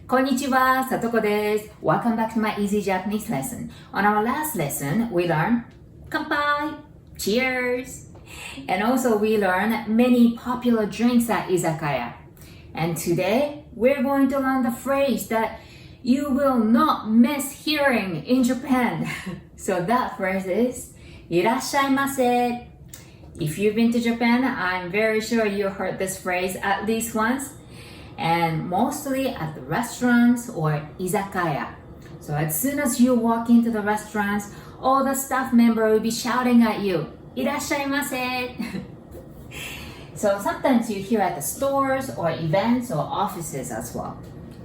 こんにちは、Satoko です。Welcome back to my easy Japanese lesson. On our last lesson, we learned kanpai, cheers, and also we learned many popular drinks at izakaya. And today, we're going to learn the phrase that you will not miss hearing in Japan. So that phrase is Irasshaimase. If you've been to Japan, I'm very sure you heard this phrase at least once, and mostly at the restaurants or izakaya. So as soon as you walk into the restaurants, all the staff member will be shouting at you, Irasshaimase. So sometimes you hear at the stores or events or offices as well.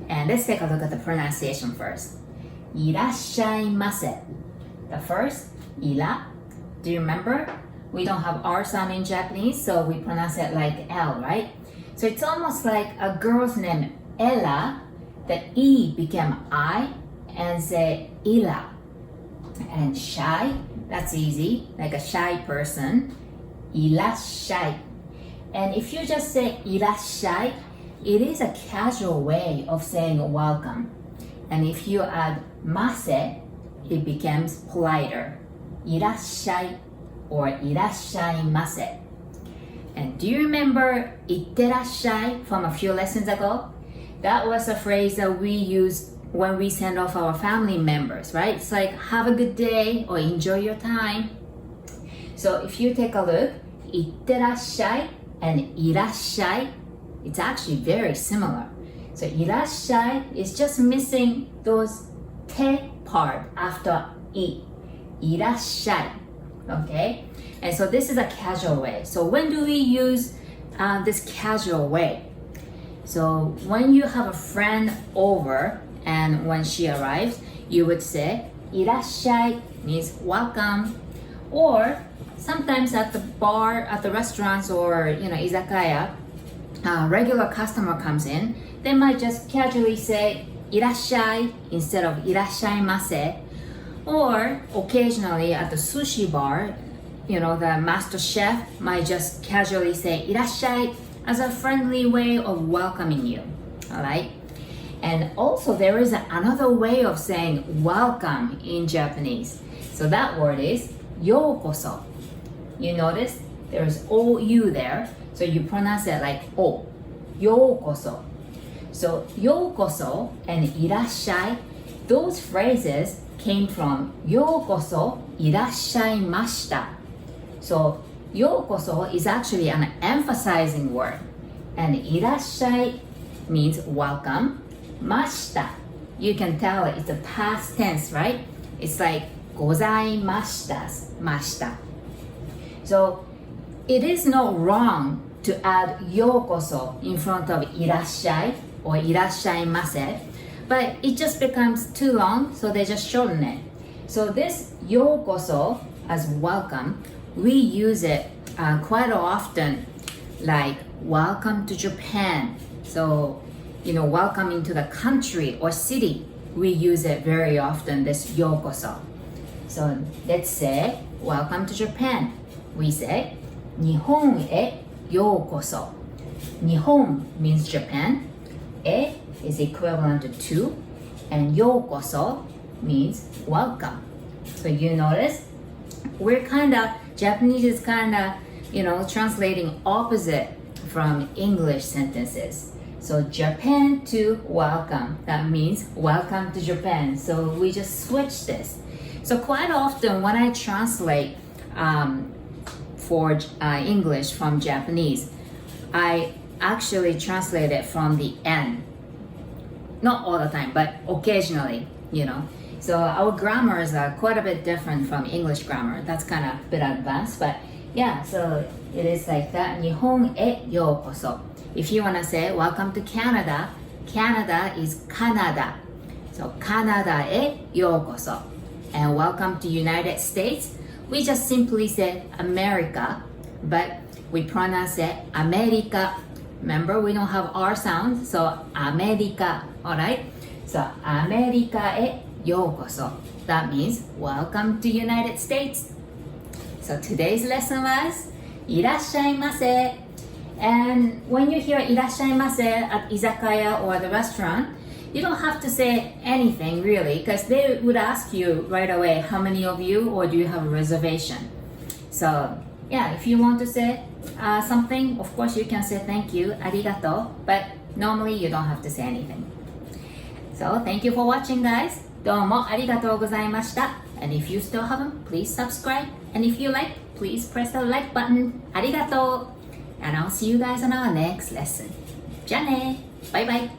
And let's take a look at the pronunciation first. Irasshaimase. The first, ira. Do you remember? We don't have R sound in Japanese, so we pronounce it like L, right? So it's almost like a girl's name, Ella. The E became I and say ila. And shy, that's easy, like a shy person. Irashai. And if you just say irashai, it is a casual way of saying welcome. And if you add mase, it becomes politer. Irashai or Irasshaimase. And do you remember itterashai from a few lessons ago? That was a phrase that we used when we send off our family members, right? It's like, have a good day or enjoy your time. So if you take a look, itterashai and irashai, it's actually very similar. So irashai is just missing those te part after i. Irashai. Okay, and so this is a casual way. So when do we use this casual way? So when you have a friend over and when she arrives, you would say irashai, means welcome. Or sometimes at the bar, at the restaurants or izakaya, regular customer comes in, they might just casually say irashai instead of irashaimase. Or occasionally at the sushi bar, the master chef might just casually say irashai as a friendly way of welcoming you. All right. And also there is another way of saying welcome in Japanese. So that word is yokoso. You notice there's OU there. So you pronounce it like O. Yokoso. So yokoso and irashai, those phrases came from yokoso irasshaimashita. So yokoso is actually an emphasizing word, and irashai means welcome. Mashita, you can tell it's a past tense, right? It's like gozaimashita, mashita. So it is not wrong to add yokoso in front of irashai or irashaimase, but it just becomes too long, so they just shorten it. So this yokoso as welcome, we use it quite often, like welcome to Japan. So, welcome into the country or city, we use it very often, this yokoso. So let's say, welcome to Japan. We say, Nihon e yokoso. Nihon means Japan. E is equivalent to, and yokoso means welcome. So you notice Japanese is translating opposite from English sentences. So Japan to welcome, that means welcome to Japan. So we just switch this. So quite often when I translate for English from Japanese, I actually translate it from the end. Not all the time, but occasionally, So our grammars are quite a bit different from English grammar. That's kind of a bit advanced, but yeah, so it is like that. Nihon e yokoso. If you want to say welcome to Canada, Canada is Canada. So Canada e yokoso. And welcome to United States, we just simply say America, but we pronounce it America. Remember, we don't have R sound, so America, all right? So America e yokoso. That means welcome to United States. So today's lesson was Irasshaimase. And when you hear Irasshaimase at izakaya or the restaurant, You don't have to say anything really, because they would ask you right away how many of you or do you have a reservation. So yeah, if you want to say something, of course you can say thank you, arigato, but normally you don't have to say anything. So thank you for watching, guys. どうもありがとうございました。And if you still haven't, please subscribe. And if you like, please press the like button. ありがとう。And I'll see you guys on our next lesson. じゃあね。バイバイ。